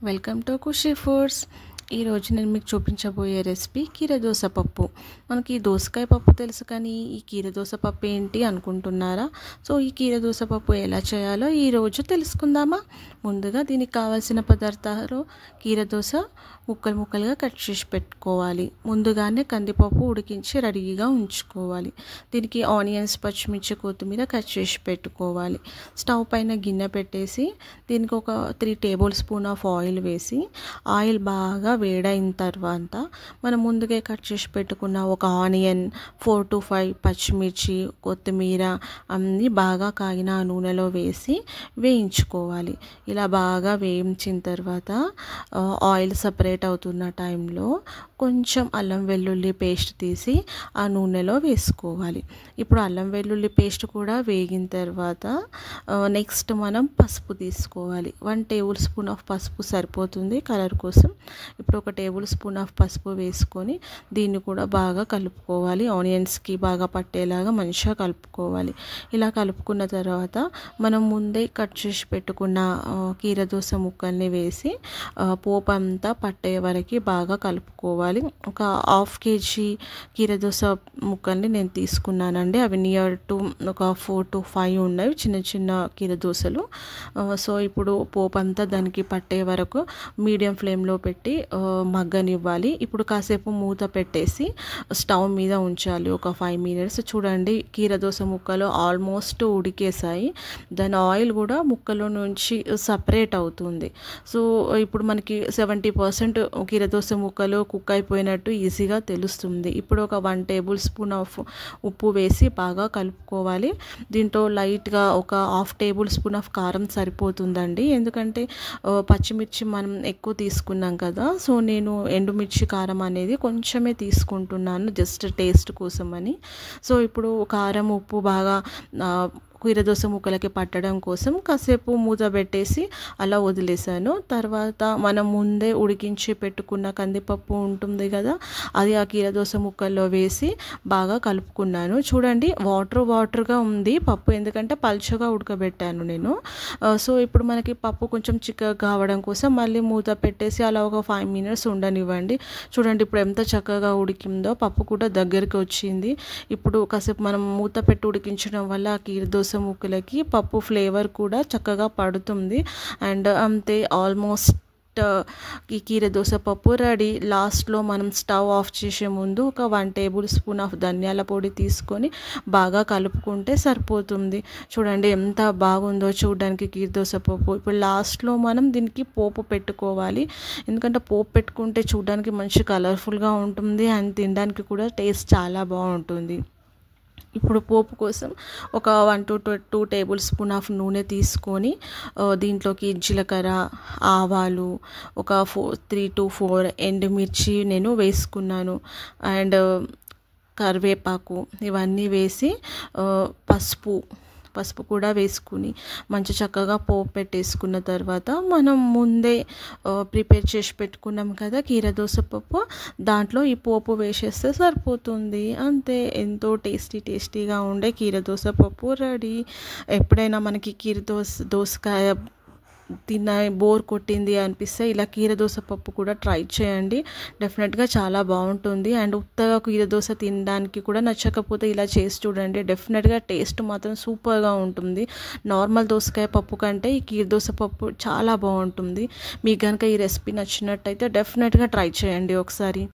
Welcome to Kushi foods. ఈరోజు నేను మీకు చూపించబోయే రెసిపీ కీరదోస పప్పు. మనకి దోసకాయ పప్పు తెలుసు, కానీ ఈ కీరదోస పప్పు ఏంటి అనుకుంటున్నారా? సో ఈ కీరదోస పప్పు ఎలా చేయాలో ఈరోజు తెలుసుకుందామా? ముందుగా దీనికి కావాల్సిన పదార్థాలు: కీరదోస ముక్కలు ముక్కలుగా కట్ చేసి పెట్టుకోవాలి. ముందుగానే కందిపప్పు ఉడికించి రెడీగా ఉంచుకోవాలి. దీనికి ఆనియన్స్, పచ్చిమిర్చి, కొత్తిమీర కట్ చేసి పెట్టుకోవాలి. స్టవ్ పైన గిన్నె పెట్టేసి దీనికి ఒక 3 టేబుల్ స్పూన్ ఆఫ్ ఆయిల్ వేసి, ఆయిల్ బాగా వేడైన తర్వాత మనం ముందుగా కట్ చేసి పెట్టుకున్న ఒక ఆనియన్, 4 to 5 పచ్చిమిర్చి, కొత్తిమీర అన్నీ బాగా కాగిన నూనెలో వేసి వేయించుకోవాలి. ఇలా బాగా వేయించిన తర్వాత ఆయిల్ సపరేట్ అవుతున్న టైంలో కొంచెం అల్లం వెల్లుల్లి పేస్ట్ తీసి ఆ నూనెలో వేసుకోవాలి. ఇప్పుడు అల్లం వెల్లుల్లి పేస్ట్ కూడా వేగిన తర్వాత నెక్స్ట్ మనం పసుపు తీసుకోవాలి. 1 టేబుల్ స్పూన్ ఆఫ్ పసుపు సరిపోతుంది కలర్ కోసం. ఇప్పుడు 1 టేబుల్ స్పూన్ ఆఫ్ పసుపు వేసుకొని దీన్ని కూడా బాగా కలుపుకోవాలి. ఆనియన్స్కి బాగా పట్టేలాగా మంచిగా కలుపుకోవాలి. ఇలా కలుపుకున్న తర్వాత మనం ముందే కట్ చేసి పెట్టుకున్న కీరదోస ముక్కల్ని వేసి పోపు అంతా పట్టే వరకు బాగా కలుపుకోవాలి. ఒక 1/2 kg కీరదోస ముక్కల్ని నేను తీసుకున్నానండి. అవి నియర్ టు ఒక 4 to 5 ఉన్నవి చిన్న చిన్న కీరదోసలు. సో ఇప్పుడు పోపు అంతా దానికి పట్టే వరకు మీడియం ఫ్లేమ్లో పెట్టి మగ్గనివ్వాలి. ఇప్పుడు కాసేపు మూత పెట్టేసి స్టవ్ మీద ఉంచాలి ఒక 5 minutes. చూడండి, కీరదోస ముక్కలు ఆల్మోస్ట్ ఉడికేసాయి. దాని ఆయిల్ కూడా ముక్కలో నుంచి సపరేట్ అవుతుంది. సో ఇప్పుడు మనకి 70% కీరదోస ముక్కలు కుక్ అయిపోయినట్టు ఈజీగా తెలుస్తుంది. ఇప్పుడు ఒక 1 టేబుల్ స్పూన్ ఆఫ్ ఉప్పు వేసి బాగా కలుపుకోవాలి. దీంట్లో లైట్గా ఒక 1/2 టేబుల్ స్పూన్ ఆఫ్ కారం సరిపోతుందండి. ఎందుకంటే పచ్చిమిర్చి మనం ఎక్కువ తీసుకున్నాం కదా, సో నేను ఎండుమిర్చి కారం అనేది కొంచెమే తీసుకుంటున్నాను, జస్ట్ టేస్ట్ కోసమని. సో ఇప్పుడు కారం, ఉప్పు బాగా కీరదోస ముక్కలకి పట్టడం కోసం కాసేపు మూత పెట్టేసి అలా వదిలేసాను. తర్వాత మనం ముందే ఉడికించి పెట్టుకున్న కందిపప్పు ఉంటుంది కదా, అది ఆ కీరదోస ముక్కల్లో వేసి బాగా కలుపుకున్నాను. చూడండి, వాటర్గా ఉంది పప్పు, ఎందుకంటే పల్చగా ఉడకబెట్టాను నేను. సో ఇప్పుడు మనకి పప్పు కొంచెం చిక్కగా కావడం కోసం మళ్ళీ మూత పెట్టేసి అలా ఒక 5 minutes ఉండనివ్వండి. చూడండి, ఇప్పుడు ఎంత చక్కగా ఉడికిందో, పప్పు కూడా దగ్గరికి వచ్చింది. ఇప్పుడు కాసేపు మనం మూత పెట్టి ఉడికించడం వల్ల ఆ కీరదోస ముక్కలకి పప్పు ఫ్లేవర్ కూడా చక్కగా పడుతుంది. అండ్ అంతే, ఆల్మోస్ట్ ఈ కీరదోస పప్పు రెడీ. లాస్ట్లో మనం స్టవ్ ఆఫ్ చేసే ముందు ఒక 1 టేబుల్ స్పూన్ ఆఫ్ ధనియాల పొడి తీసుకొని బాగా కలుపుకుంటే సరిపోతుంది. చూడండి ఎంత బాగుందో చూడడానికి కీరదోస పప్పు. ఇప్పుడు లాస్ట్లో మనం దీనికి పోపు పెట్టుకోవాలి. ఎందుకంటే పోపు పెట్టుకుంటే చూడడానికి మంచి కలర్ఫుల్గా ఉంటుంది అండ్ తినడానికి కూడా టేస్ట్ చాలా బాగుంటుంది. ఇప్పుడు పోపు కోసం ఒక 1 to 2 టేబుల్ స్పూన్ ఆఫ్ నూనె తీసుకొని దీంట్లోకి జీలకర్ర, ఆవాలు, ఒక 3 to 4 ఎండుమిర్చి నేను వేసుకున్నాను. అండ్ కరివేపాకు ఇవన్నీ వేసి పసుపు కూడా వేసుకుని మంచి చక్కగా పోపు పెట్టేసుకున్న తర్వాత మనం ముందే ప్రిపేర్ చేసి పెట్టుకున్నాం కదా కీరదోస పప్పు, దాంట్లో ఈ పోపు వేసేస్తే సరిపోతుంది. అంతే, ఎంతో టేస్టీగా ఉండే కీరదోస పప్పు రెడీ. ఎప్పుడైనా మనకి దోసకాయ తిన్న బోర్ కొట్టింది అనిపిస్తే ఇలా కీరదోస పప్పు కూడా ట్రై చేయండి. డెఫినెట్గా చాలా బాగుంటుంది. అండ్ ఉత్తగా కీరదోస తినడానికి కూడా నచ్చకపోతే ఇలా చేసి చూడండి, డెఫినెట్గా టేస్ట్ మాత్రం సూపర్గా ఉంటుంది. నార్మల్ దోసకాయ పప్పు కంటే ఈ కీరదోస పప్పు చాలా బాగుంటుంది. మీకు కనుక ఈ రెసిపీ నచ్చినట్టయితే డెఫినెట్గా ట్రై చేయండి ఒకసారి.